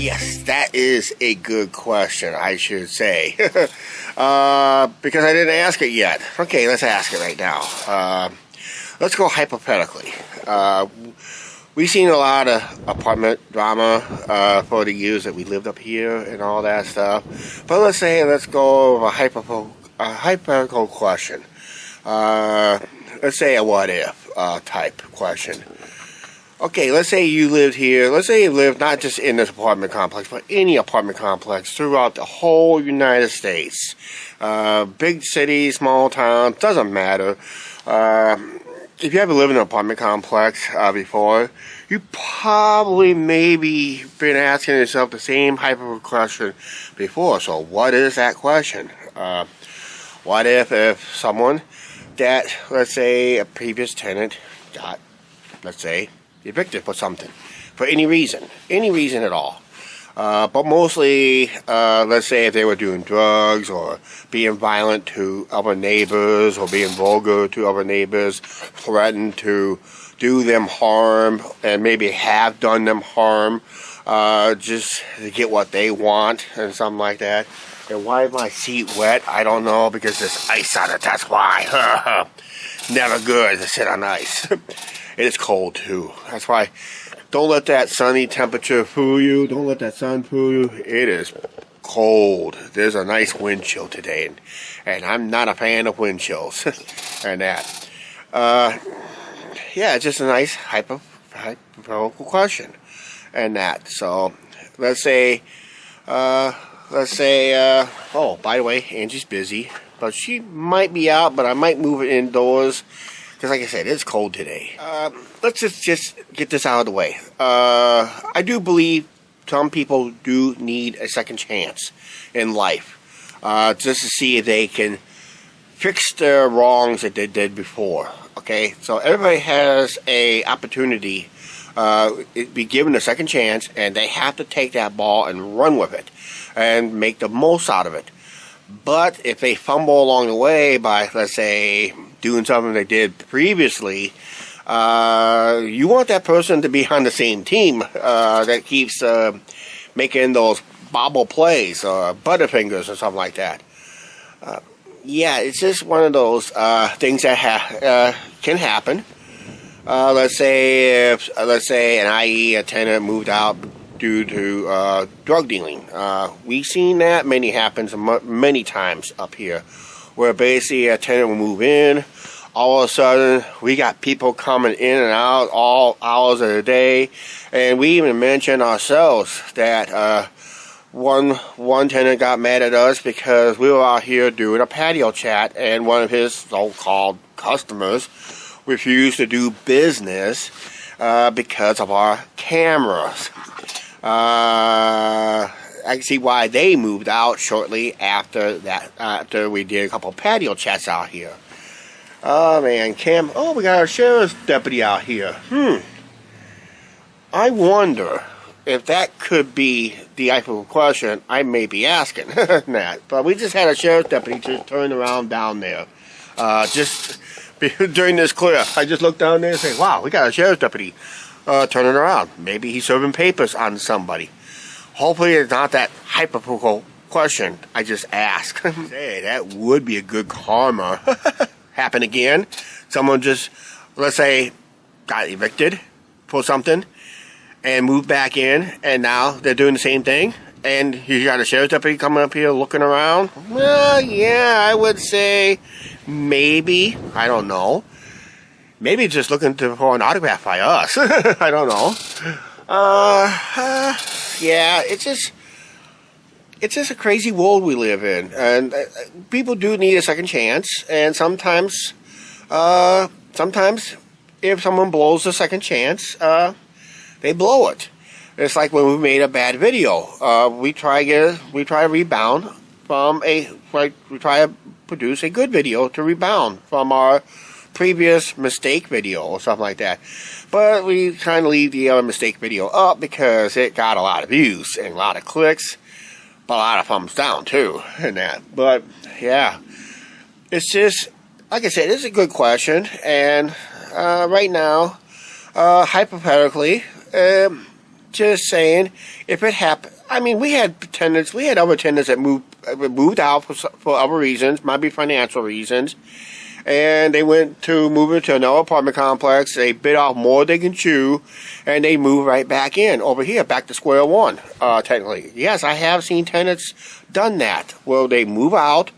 Yes, that is a good question, I should say. Because I didn't ask it yet. Okay, let's ask it right now. Let's go hypothetically. We've seen a lot of apartment drama for the years that we lived up here and all that stuff. But let's go over a hypothetical question. Let's say a what if type question. Okay, let's say you lived here. Let's say you lived not just in this apartment complex, but any apartment complex throughout the whole United States. Big city, small town, doesn't matter. If you ever lived in an apartment complex before, you probably maybe been asking yourself the same hypothetical question before. So what is that question? What if someone that, let's say, a previous tenant got, let's say, evicted for something, for any reason at all. But mostly, let's say if they were doing drugs or being violent to other neighbors or being vulgar to other neighbors, threatened to do them harm and maybe have done them harm just to get what they want and something like that. And why is my seat wet? I don't know, because there's ice on it, that's why. Never good to sit on ice. It is cold too. That's why don't let that sunny temperature fool you. Don't let that sun fool you. It is cold. There's a nice wind chill today, and I'm not a fan of wind chills and that. Yeah, it's just a nice hypothetical question and that. So let's say, oh, by the way, Angie's busy, but she might be out, but I might move it indoors. Because like I said, it's cold today. Let's just get this out of the way. I do believe some people do need a second chance in life. Just to see if they can fix their wrongs that they did before. Okay? So everybody has a opportunity be given a second chance, and they have to take that ball and run with it. And make the most out of it. But if they fumble along the way by, let's say, doing something they did previously, you want that person to be on the same team that keeps making those bobble plays or butterfingers or something like that. Yeah, it's just one of those things that can happen. Let's say an IE, a tenant moved out due to drug dealing. We've seen that many times up here, where basically a tenant will move in. All of a sudden, we got people coming in and out all hours of the day, and we even mentioned ourselves that one tenant got mad at us because we were out here doing a patio chat, and one of his so-called customers refused to do business because of our cameras. I can see why they moved out shortly after that. After we did a couple patio chats out here. Oh man, Cam. Oh, we got our sheriff's deputy out here. I wonder if that could be the actual question I may be asking. That, but we just had a sheriff's deputy just turn around down there. Just during this clear, I just looked down there and say, "Wow, we got a sheriff's deputy." Turning around. Maybe he's serving papers on somebody. Hopefully it's not that hypothetical question I just asked. Hey, that would be a good karma. Happen again. Someone just, let's say, got evicted for something and moved back in, and now they're doing the same thing. And you got a sheriff's deputy coming up here looking around. Well, yeah, I would say maybe. I don't know. Maybe just looking for an autograph by us. I don't know. Yeah, it's just a crazy world we live in, and people do need a second chance. And sometimes if someone blows a second chance, they blow it. It's like when we made a bad video. We try to rebound from we try to produce a good video to rebound from our previous mistake video or something like that. But we kind of leave the other mistake video up because it got a lot of views and a lot of clicks, but a lot of thumbs down too and that. But yeah, it's just, like I said, it's a good question. And right now, hypothetically, just saying, if it I mean, we had tenants, we had other tenants that moved out for other reasons, might be financial reasons, and they went to move into another apartment complex. They bit off more they can chew, and they moved right back in over here, back to square one. Technically, yes, I have seen tenants done that. Well, they move out.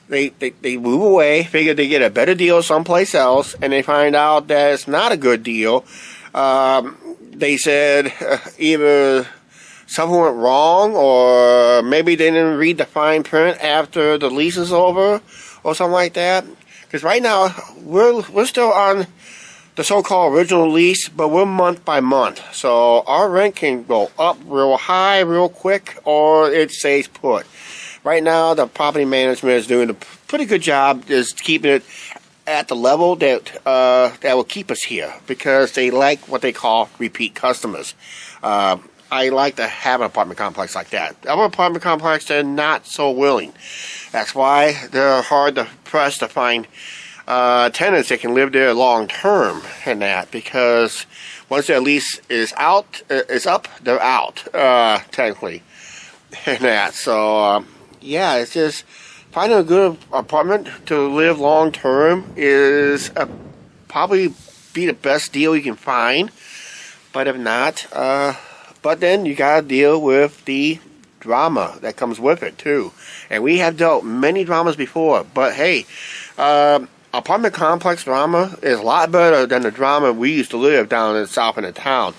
They move away, figure they get a better deal someplace else, and they find out that it's not a good deal. They said either something went wrong, or maybe they didn't read the fine print after the lease is over, or something like that. Because right now, we're still on the so-called original lease, but we're month by month. So our rent can go up real high, real quick, or it stays put. Right now, the property management is doing a pretty good job just keeping it at the level that will keep us here, because they like what they call repeat customers. I like to have an apartment complex like that. Other apartment complex, they're not so willing. That's why they're hard to press to find tenants that can live there long term and that, because once their lease is up, they're out, technically, and that. So, yeah, it's just finding a good apartment to live long term is probably be the best deal you can find. But if not, but then you gotta deal with the drama that comes with it too. And we have dealt many dramas before, but hey, apartment complex drama is a lot better than the drama we used to live down in the south end of town,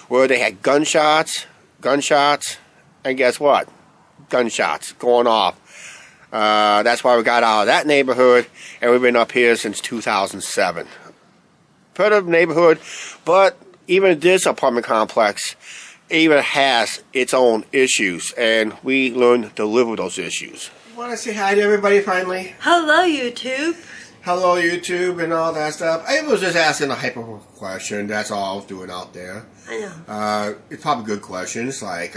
where they had gunshots, and guess what? Gunshots going off. That's why we got out of that neighborhood, and we've been up here since 2007. Pretty neighborhood, but even this apartment complex even has its own issues, and we learn to live with those issues. Want to say hi to everybody finally? Hello, YouTube. Hello, YouTube, and all that stuff. I was just asking a hypothetical question. That's all I was doing out there. I know. It's probably good questions, like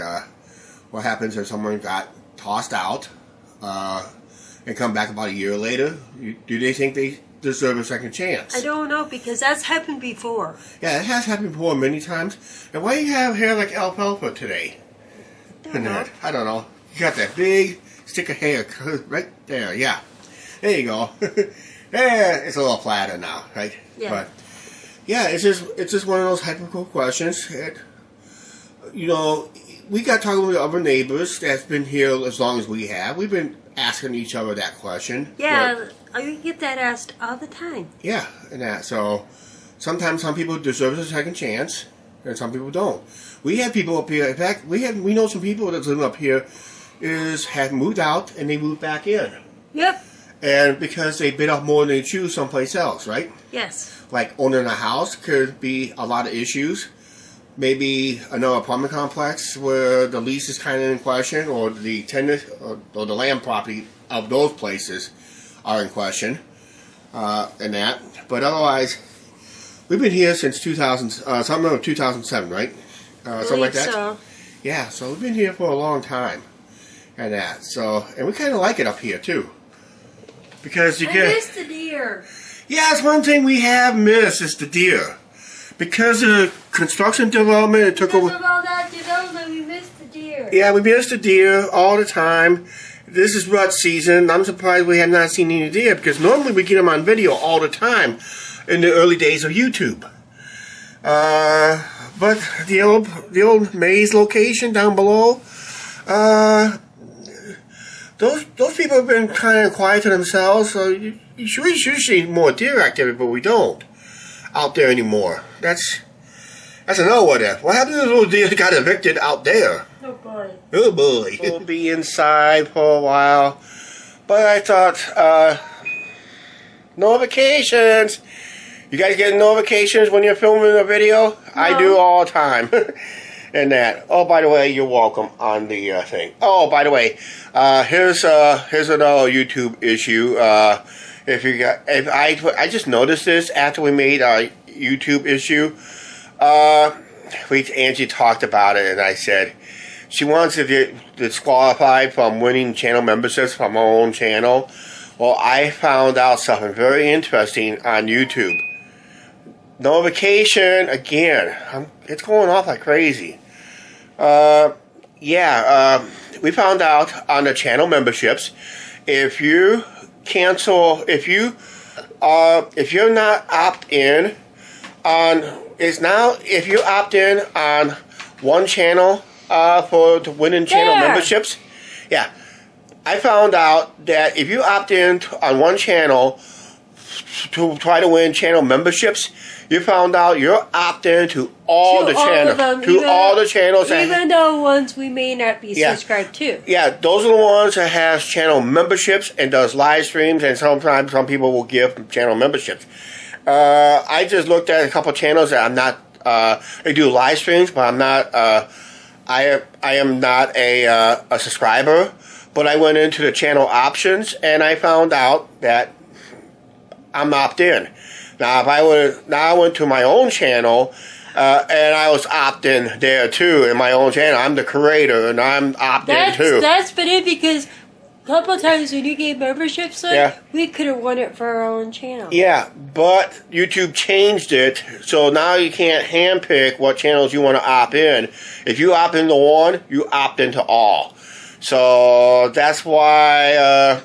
what happens if someone got tossed out and come back about a year later? Do they think they deserve a second chance? I don't know, because that's happened before. Yeah, it has happened before many times. And why do you have hair like alfalfa today? I don't know. You got that big stick of hair right there. Yeah, there you go. Yeah, it's a little flatter now, right? Yeah. But yeah, it's just one of those hypothetical questions. You know, we got talking with other neighbors that's been here as long as we have. We've been asking each other that question. Yeah, I get that asked all the time. Yeah, and that. So sometimes some people deserve a second chance, and some people don't. We have people up here. In fact, we know some people that live up here have moved out and they moved back in. Yep. And because they bit off more than they chew someplace else, right? Yes. Like owning a house could be a lot of issues. Maybe another apartment complex where the lease is kind of in question, or the tenant or the land property of those places are in question, and that. But otherwise, we've been here since 2007, right? Something like that. So. Yeah, so we've been here for a long time, and that. So, and we kind of like it up here too, because you get. I missed the deer. Yeah, it's one thing we have missed is the deer. Because of the construction development, it took over. Because of all that development, we missed the deer. Yeah, we miss the deer all the time. This is rut season. I'm surprised we have not seen any deer, because normally we get them on video all the time in the early days of YouTube. But the old maze location down below, those people have been kind of quiet to themselves. So we should see more deer activity, but we don't out there anymore. That's another what if. What happened to the little deer that got evicted out there? Oh boy. Oh boy. We'll be inside for a while. But I thought, notifications. You guys get notifications when you're filming a video? No. I do all the time. And that. Oh, by the way, you're welcome on the thing. Oh, by the way, here's another YouTube issue. I just noticed this after we made our YouTube issue. Angie talked about it, and I said she wants to get disqualified from winning channel memberships from her own channel. Well, I found out something very interesting on YouTube. Notification again. It's going off like crazy. Yeah, Yeah, we found out on the channel memberships, if you cancel, if you're not opt in on, if you opt in on one channel to winning channel memberships, yeah, I found out that if you opt in on one channel to try to win channel memberships, you found out you're opted to all the channels. To all the channels. Even the ones we may not be subscribed to. Yeah, those are the ones that has channel memberships and does live streams, and sometimes some people will give channel memberships. I just looked at a couple channels that I'm not, they do live streams, but I'm not, I am not a subscriber, but I went into the channel options and I found out that I'm opt-in. Now, I went to my own channel, and I was opt-in there too in my own channel. I'm the creator, and I'm opt-in too. That's been it, because a couple of times when you gave memberships, we could have won it for our own channel. Yeah, but YouTube changed it, so now you can't handpick what channels you want to opt in. If you opt into one, you opt into all. So that's why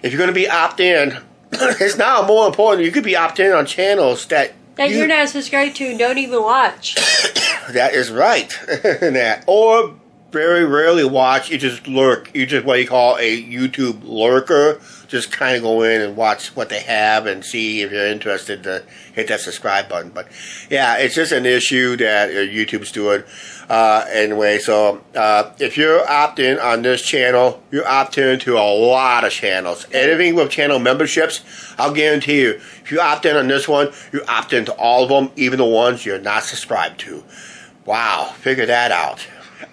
if you're going to be opt-in, it's now more important. You could be opt-in on channels that you're not subscribed to and don't even watch. That is right. Or very rarely watch. You just lurk. You just what you call a YouTube lurker. Just kind of go in and watch what they have and see if you're interested to hit that subscribe button. But yeah, it's just an issue that YouTube's doing. Anyway, so if you're opt-in on this channel, you're opt-in to a lot of channels. Anything with channel memberships, I'll guarantee you, if you opt-in on this one, you opt-in to all of them, even the ones you're not subscribed to. Wow, figure that out.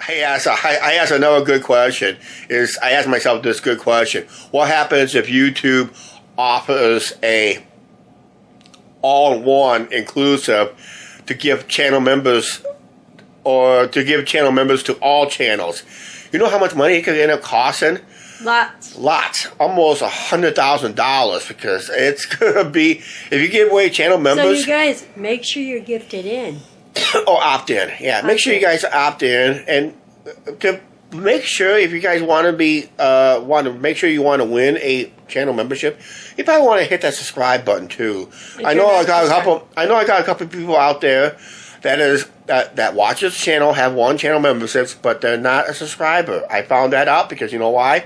I asked another good question. I asked myself this good question. What happens if YouTube offers a all-in-one inclusive to give channel members, or to give channel members to all channels? You know how much money it could end up costing? Lots. Almost $100,000, because it's going to be, if you give away channel members. So you guys, make sure you're gifted in. Or opt in. Yeah, make sure you guys opt in, and to make sure if you guys want to be make sure you want to win a channel membership, you probably want to hit that subscribe button too. I know I got a couple of people out there that watch this channel, have one channel memberships, but they're not a subscriber. I found that out because you know why?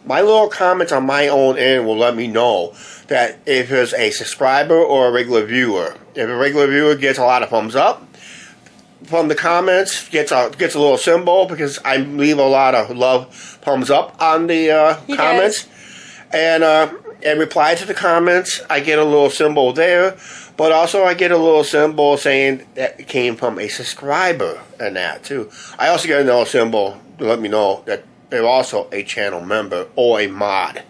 My little comments on my own end will let me know that if it's a subscriber or a regular viewer. If a regular viewer gets a lot of thumbs up from the comments, gets a little symbol, because I leave a lot of love thumbs up on the comments, and reply to the comments, I get a little symbol there, but also I get a little symbol saying that it came from a subscriber, and that too. I also get another symbol to let me know that they're also a channel member or a mod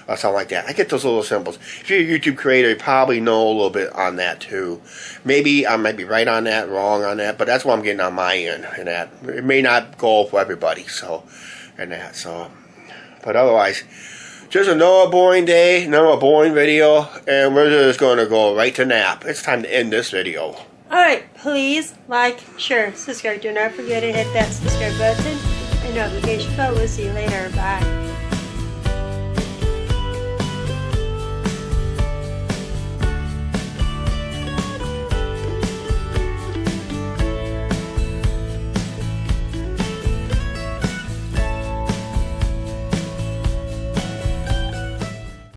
or something like that. I get those little symbols. If you're a YouTube creator, you probably know a little bit on that too. Maybe I might be right on that, wrong on that, but that's what I'm getting on my end. And that it may not go for everybody. But otherwise, just another boring day, another boring video, and we're just going to go right to nap. It's time to end this video. Alright, please like, share, subscribe. Do not forget to hit that subscribe button and notification bell. We'll see you later. Bye.